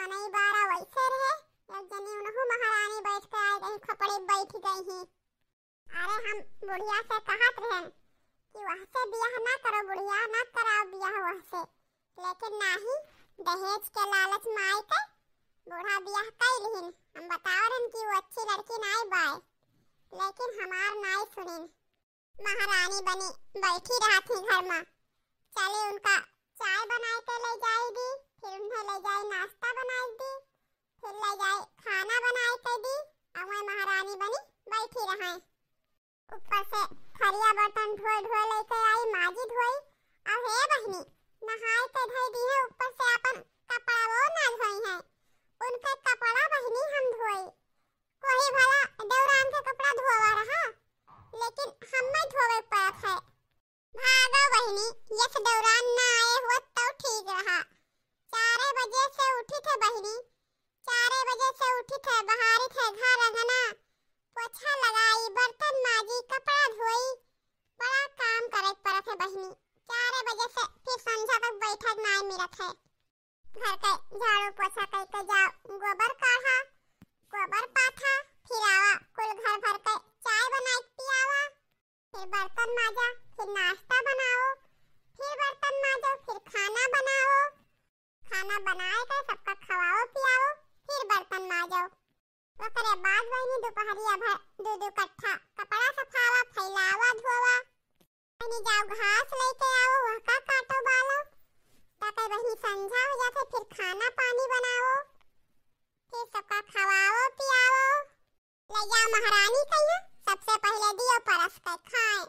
मनई बारा वैसे रहे। एक जनी उनहु महारानी बैठ के आए रही, खपड़ी बैठ गई ही। अरे हम बुढ़िया से कहत रहे कि वह से बियाह ना करो बुढ़िया, ना कराओ बियाह वह से, लेकिन नाही, दहेज के लालच में आई के बूढ़ा बियाह कर लिहिन। हम बताओ रहन कि वो अच्छी लड़की नाई बाय, लेकिन हमार नाई सुनिन। महारानी बनी बैठी रहा थी घर में, चले उनका चाय बनाए के ले जाई दी, फिर उन्हें ले जाए नाश्ता बनाए दी, फिर ले जाए खाना बनाए के दी, और वह महारानी बनी बैठी रहे। ऊपर से थरिया बर्तन धोए लेके आई, माजी धोई, और हे बहनी नहाए के धोई दी है। ऊपर से अपन कपड़ा वो ना धोई है, उनके कपड़ा बहनी हम धोई। कोई भला देवरान के कपड़ा धोवा रहा, लेकिन हम नहीं धोवे पड़त है। भागो बहनी, यस देवरान ना आए हुआ तो ठीक रहा। 4 बजे से उठी थे बहनी, 4 बजे से उठी थे, बहारी थे घर अंगना, पोछा लगाई, बर्तन माजी, कपड़ा धोई, बड़ा काम करे पड़त है बहनी। 4 बजे से फिर संध्या तक बैठक ना मिलत है। घर के झाड़ू पोछा करके जाओ, गोबर काढ़ा, गोबर पाथा, फिर आवा कुल घर भर के चाय बनाए पियावा, फिर बर्तन माजा, फिर नाश्ता बनाओ, फिर बर्तन माजो, फिर खाना बनाओ, खाना बनाए के सबका खवाओ पियाओ, फिर बर्तन माजो। ओकरे बाद बहनी दोपहरिया भर 2-2 कट्ठा कपड़ा सफावा, फैलावा, धोवा। बहनी जाओ घास लेके आओ, वह का काटो बालो, ताकि वही संध्या हो जाते, फिर खाना पानी बनाओ, फिर सबका खवाओ पियाओ। ले जाओ महारानी कहिया, सबसे पहले दियो परस के खाए।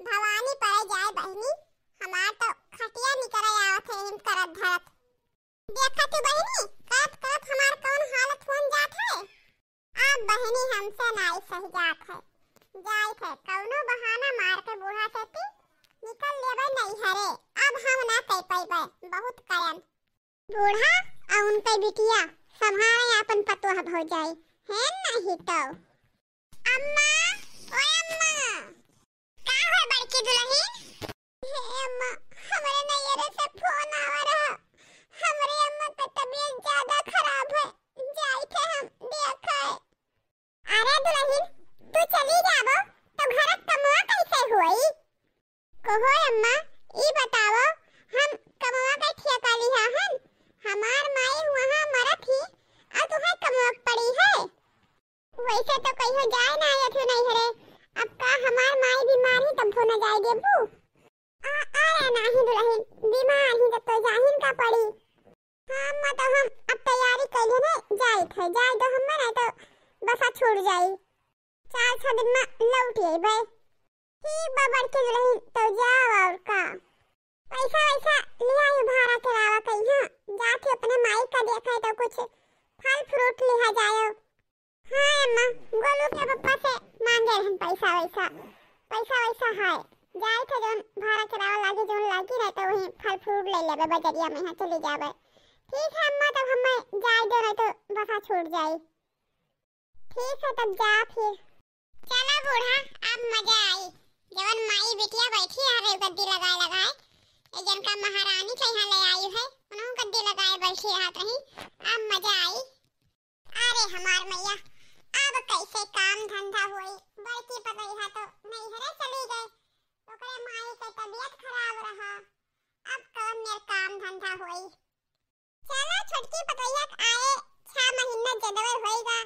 भवानी पड़े जाए बहनी, हमार तो खटिया निकल आवत है हिम करत धरत। देखा तू बहनी, करत हमार कौन हालत होन जात है। अब बहनी हमसे नाई सही जात है, जाई थे कौनो बहाना मार के बूढ़ा से ती निकल लेबे नहीं हरे। अब हम ना कह पाइबे, बहुत करन। बूढ़ा और उनके बिटिया संभाले अपन पतोह हो जाए है नहीं तो। अम्मा, ओए अम्मा, का है बड़की दुल्हन? हे अम्मा, हमरे नैयरे से फोन आवा रहा, हमरे अम्मा की तबीयत ज्यादा खराब है, जाई थे हम देखे। अरे दुल्हन, तू चली जाबो तो घर कमवा कैसे होई? कहो अम्मा, ई बताओ, हम कमवा के ठेका लिया हन, हमार माई वहां मरत ही, और तुम्हें कमवा पड़ी है। वैसे तो कहियो जाए ना आए थे नहीं हरे, अब का हमार माई बीमार ही तब न जाए देबू। अरे नहीं दुल्हन, बीमार ही जब तो जाहिन का पड़ी। हम तो हम अब तैयारी कर ले जाए थे, जाए तो हम नहीं तो बसा छूट जाई, 4-6 दिन में लौट आई भाई। ठीक बबर के दुल्हन तो जाओ, और का पैसा वैसा लिया भाड़ा करावा कहिया, जाके अपने माई का देखा तो कुछ फल फ्रूट लिया जाए। हाँ अम्मा, गोलू के पापा से मांगे हम पैसा वैसा है, जाए थे जोन भाड़ा करावा लागे, जोन लागी रहे तो वही फल फ्रूट ले लेबे बजरिया में, चली जाबे। ठीक है अम्मा, तब हमें जाए दो नहीं तो बसा छूट जाए। ठीक है तब जा फिर। चला बूढ़ा, अब मजा आई, जवन माई बिटिया बैठी है गद्दी लगाए ये जन का महारानी के यहाँ ले आई है, उन्होंने गद्दी लगाए बैठी रहत रही, अब मजा आई। अरे हमार मैया, अब कैसे काम धंधा हुई, बड़की पतैया तो नहीं हरे चली गए, ओकरे माई के तबीयत खराब रहा, अब कौन मेर काम धंधा हुई। चलो छोटकी पतैया आए 6 महीना जदवे होएगा,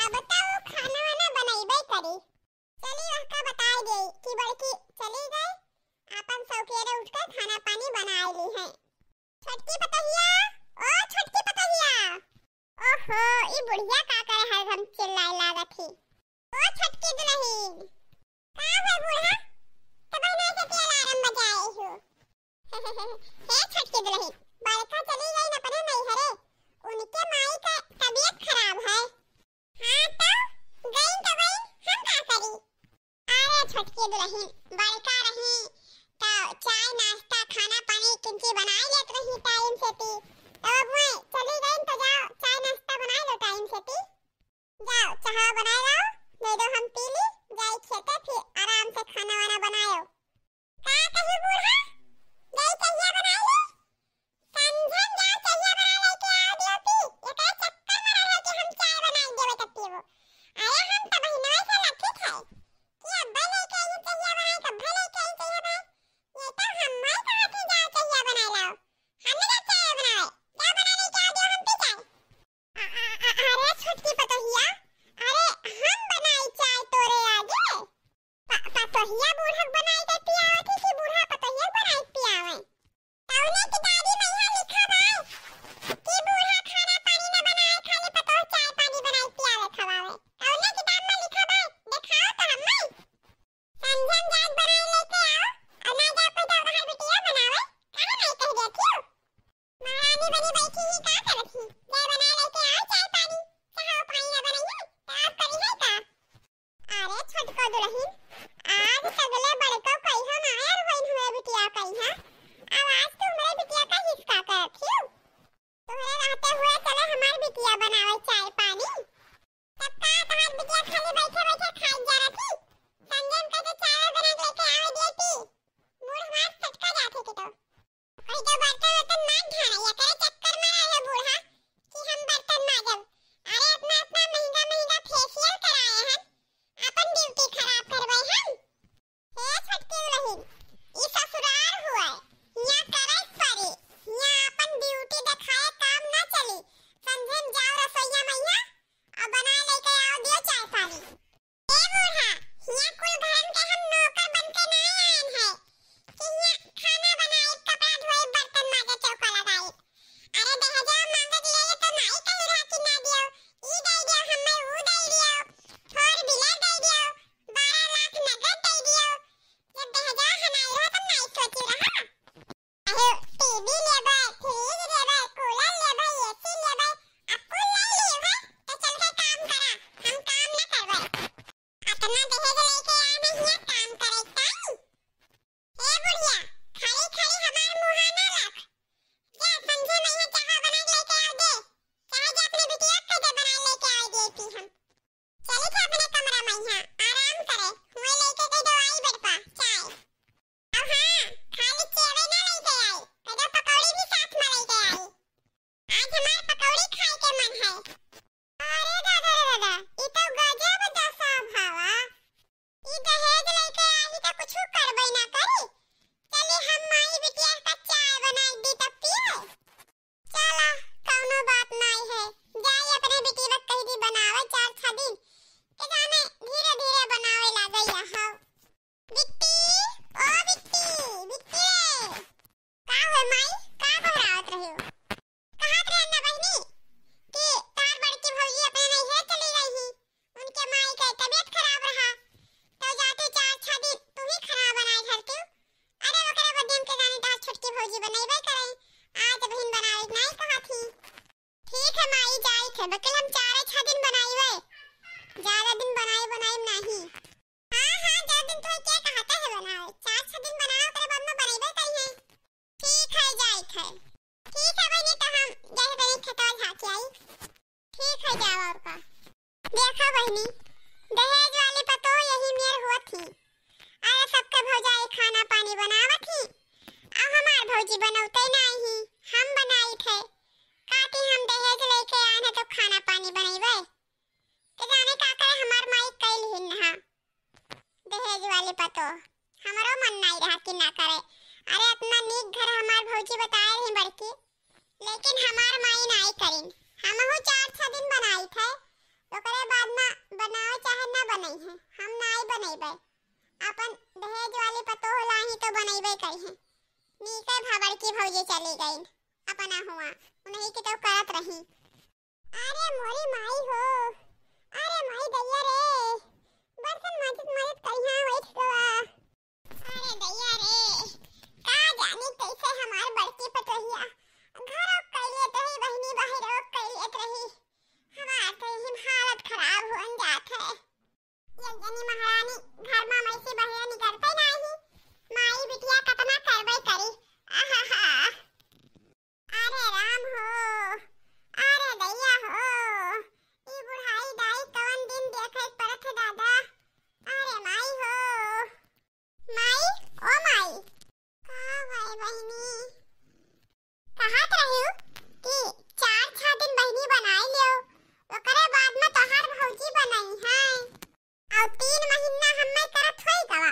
अब तो खाना वाना बनाइबे करी। चली वहका बताई गई कि बड़की चली गई, अपन सौकेरे उठ के खाना पानी बनाए ली है। छोटकी पतैया, ओ छोटकी पतैया, ओहो ई बुढ़िया का करे हर हम चिल्लाए लागत ही। ओ छटकी दुल्हन, का है बूढ़ा, तब नहीं से के अलार्म बजाए हो। हे छटकी दुल्हन, बड़का चली गई न पने नहीं हरे, उनके माई का तबीयत खराब है। हां तो गई हम का करी। अरे छटकी दुल्हन, बड़का रही तो चाय नाश्ता खाना पानी किंची बनाई लेत रही टाइम से ती, अब मैं चली गई तो जाओ चाय नाश्ता बना लो टाइम से ती, जाओ चाय बना लो, दे दो हम पी ली, जाए खेते फिर आराम से खाना वाना बनाओ। का कही बूढ़ा, गई कहिया बनाई ली, समझन जा चाहिए बना लेके आओ दियो पी, भौजी बनौते नहीं, हम बनाई थे। काती हम दहेज लेके आए हैं तो खाना पानी बनैबे। तो जाने का करे हमार माई कैल ही ना दहेज वाले पतो। हमारो मन नहीं रहा कि ना करे। अरे अपना नीक घर हमार भौजी बताए रही बड़की, लेकिन हमार माई नहीं करीन। हमहु 4-6 दिन बनाई थे, ओकरे बाद ना बनाओ चाहे ना बनई है, हम नहीं बनैबे। अपन दहेज वाली पतो लाही तो बनैबे करी है। नीके भबड़ की भौजी चली गई अपना हुआ, उन्हीं की तो करत रही। अरे मोरी माई हो, अरे माई दैया रे, बर्तन माजित माजित कहिया बैठ गवा। अरे दैया रे, का जानी कैसे हमार बड़की पतोहिया घरों कैलियत रही, बहनी बाहरों कैलियत रही। हमार तो ही हालत खराब होन जात है। ये जनी महारानी घर में मैसी बाहर निकलते नहीं, माई बिटिया कतना करबे करी। आहा, अरे राम हो, अरे दैया हो, ई बुढ़ाई दाई कवन दिन देखे परत है दादा। अरे माई हो, माई ओ माई, का भाई बहनी कहत रही कि 4-6 दिन बहनी बनाई लियो, ओकरे बाद में तोहार भौजी बनाई है। और 3 महीना हम्मे करत होई गवा,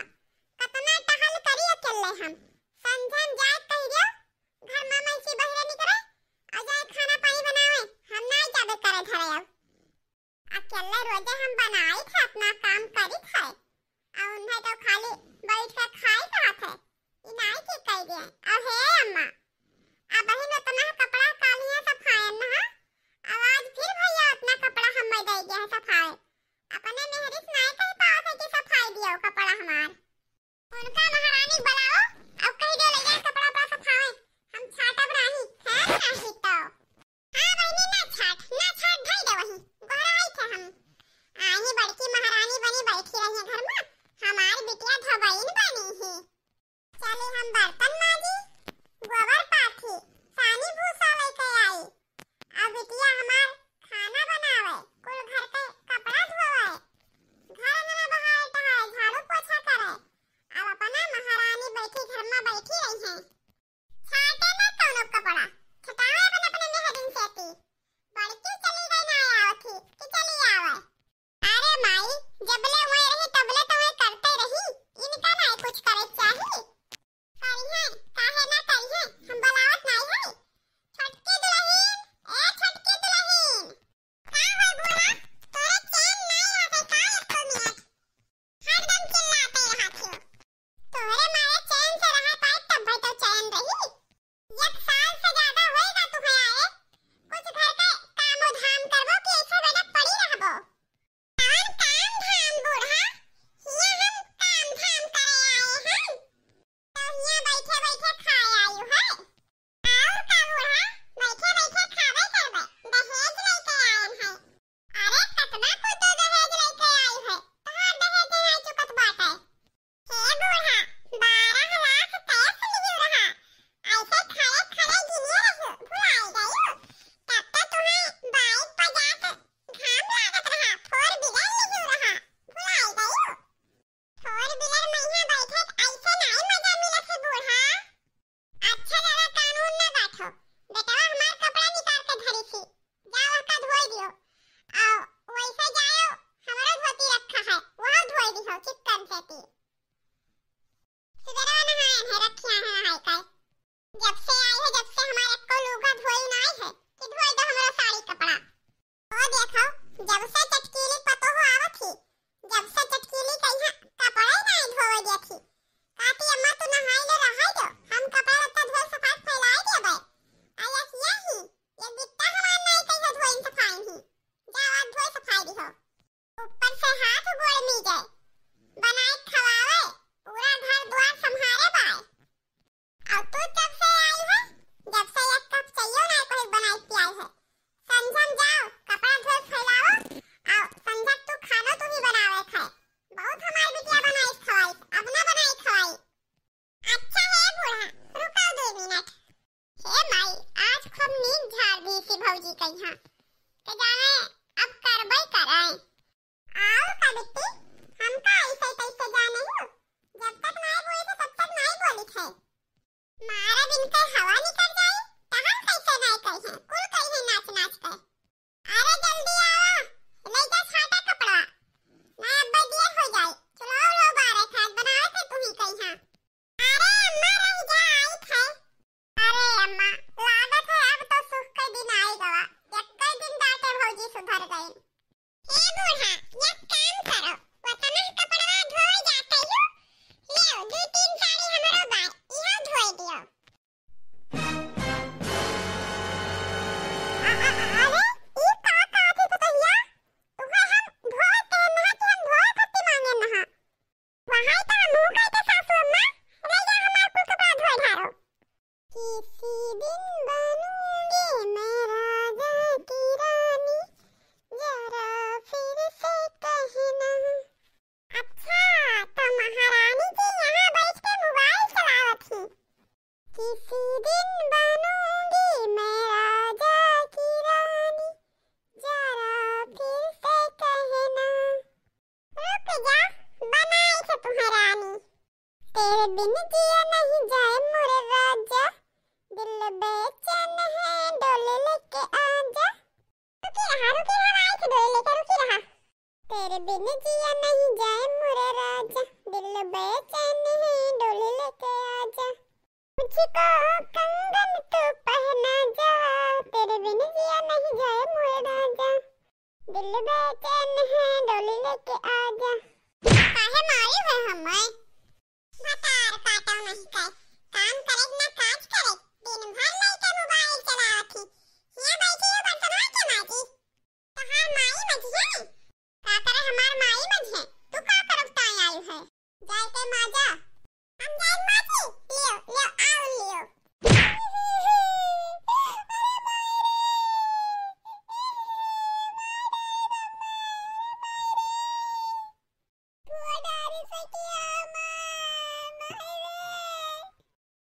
कतना टहल करी अकेले हम। संझन जाए कह दियो घर में मैसी बहरे निकले और जाए खाना पानी बनावे, हम नहीं जाबे करे धरे। अब अकेले रोजे हम बनाई थे, अपना काम करी थे, और उन्हें तो खाली बैठ के खाई रहत है। ई नहीं की कह दिए। और हे अम्मा, अब बहन उतना कपड़ा कालियां सफायन ना, अब आज फिर भैया उतना कपड़ा हमें दे दिया है सफाए। अपने मेहरिस नहीं कह पाओ थे कि सफाई दियो कपड़ा हमार। उनका महारानी बुलाओ, अब कह दो ले जाए कपड़ा पड़ा सफाए, हम छाटब नहीं है नहीं तो। हां बहनी ना छाट ढई दे वही गोराई थे हम। आही बड़की महारानी बनी बैठी रही घर में, हमारी बिटिया धबईन बनी है। चले हम बर्तन माजी, गोबर पाथी, सानी भूसा लेके आई। अब बिटिया हमार खाना बनावे, कुल घर के कपड़ा धोवे, घर अंगना बहार टहाए, झाड़ू पोछा करे। अब अपना महारानी बैठी घर में बैठी रही है। छाटे ना कौनो कपड़ा, छटावे अपन अपने मेहरिन सेती। बड़की चली गई ना आवत थी कि चली आवे। अरे माई, जबले वहीं रही तबले तो वहीं करते रही, इनका नहीं कुछ करे चाहिए। करिए काहे ना करिए, हम बलावत नहीं है। छटकी दुल्हन, ए छटकी दुल्हन, का होय बुआ, तोरे चैन नहीं आवे का एको मिनट? हरदम चिल्लाते रहत हो। तोरे मारे चैन से रह पाए तब तो चैन रही। 1 साल से ज्यादा होएगा तुम्हें आए, कुछ घर के काम धाम करबो कि ऐसे बेटा पड़ी रहबो? कौन काम धाम बूढ़ा, हिया हम काम धाम करे आए हैं। तो हिया बैठे बैठे खाए आयु है। और का बूढ़ा, बैठे बैठे खावे करबे, दहेज लेके आए हैं। अरे कतना को तो दहेज लेके आई है, तोहार दहेज नहीं चुकत बाटे। हे बूढ़ा, 12 लाख कैसे लियो रहा, ऐसे खड़े खड़े गिने रहो, भुलाई गयो। तब तो तुम्हें बाइक पर जाके घाम लागत रहा, 4 व्हीलर लियो रहा, भुलाई गयो। 4 व्हीलर में यहाँ बैठे ऐसे नहीं मजा मिले से बूढ़ा। अच्छा ज्यादा कानून ना बैठो, बेटवा हमार कपड़ा निकाल के धरी थी, जाओ का धोई दियो। और वैसे जाओ हमारा धोती रखा है, वहाँ धोई दियो चिकन सेती। सुबेरा नहाए है रखिया है हाय काय। जब से आई है, जब से हमारे को लुगा धोई नहीं है कि धोई दो हमारा साड़ी कपड़ा। ओ देखो, जब से चटकीली पतो हो आवत थी, जब से चटकीली कहिया कपड़ा ही नहीं धोवे दी थी। काती अम्मा तू नहाई ले रहाई दो, हम कपड़ा लत्ता धो सफाई फैलाई देबे। आयस यही ये बिट्टा हमार नहीं कहियो धोइन सफाई ही, जाओ आप धोई सफाई दिहो। ऊपर से हाथ गोड़ मी जाए, बनाए खवावे, पूरा घर द्वार संभाले बाय। और तू जब से आई है, जब से एक कप चाहिए ना कोई बनाई पियाई है। संझम जाओ कपड़ा धो फैलाओ, और संझक तू खाना तू ही बनावे खाए। बहुत हमारी बिटिया बनाई खवाई, अब ना बनाई खवाई। अच्छा है बूढ़ा, रुको 2 मिनट। हे माई, आज खूब नींद झाड़ दी सी भौजी कहिया, के जाने अब करबई कराए। आओ का बिट्टी, हमका ऐसे कैसे जाने हो, जब तक नहीं बोली तो तब तक नहीं बोली थे। मारा दिन का हवा निकल जाए तो हम कैसे नहीं कहे कुल कहे नाच नाच कर। अरे जल्दी आओ ले जा छाटा कपड़ा ना अब देर हो जाए। चलो लो बारे खाद बनाओ से तू ही कहीं। अरे अम्मा रह जा आई थे। अरे अम्मा लागत है अब तो सुख के दिन आएगा। एक दिन डांटे भौजी सुधर गई। ए बूढ़ा एक काम करो वतना कपड़ा धोए जाते हो ले दो तीन साड़ी हमरो बार इहो धोए दियो। अरे ई का थी पतैया तुहे हम धोए के नहा के हम धोए कत्ती मांगे नहा वहां तो मुंह कहते सासू अम्मा ले जा हमार कुल कपड़ा धोए ढारो। किसी दिन बनूंगी मैं राजा की रानी जरा फिर से कहना। अच्छा तो महारानी जी यहाँ बैठ के मोबाइल चलावत थी। किसी दिन बनूंगी मैं राजा की रानी जरा फिर से कहना। रुक जा बनाई से तुम्हें रानी तेरे बिन जिया नहीं जाए मोरे राजा दिल बेचैन है डोले लेके आजा। रुकी रहा आई से डोले लेके रुकी रहा। तेरे बिन जिया नहीं जाए मोरे राजा दिल बेचैन है डोले लेके आजा। मुझको कंगन तू पहना जा तेरे बिन जिया नहीं जाए मोरे राजा दिल बेचैन है डोले लेके आजा। काहे मारी है हमें भतार काटा नहीं कर काम करे ना काज करे दिन भर लेके मोबाइल चलावत थी। यहाँ बैठी हो बर्तन के माजी कहाँ माई मझिया का करे हमार माई मझे तू का करता आई है जाए के माजा हम जाए माजी लियो लियो आओ लियो।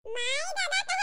माई दादा तो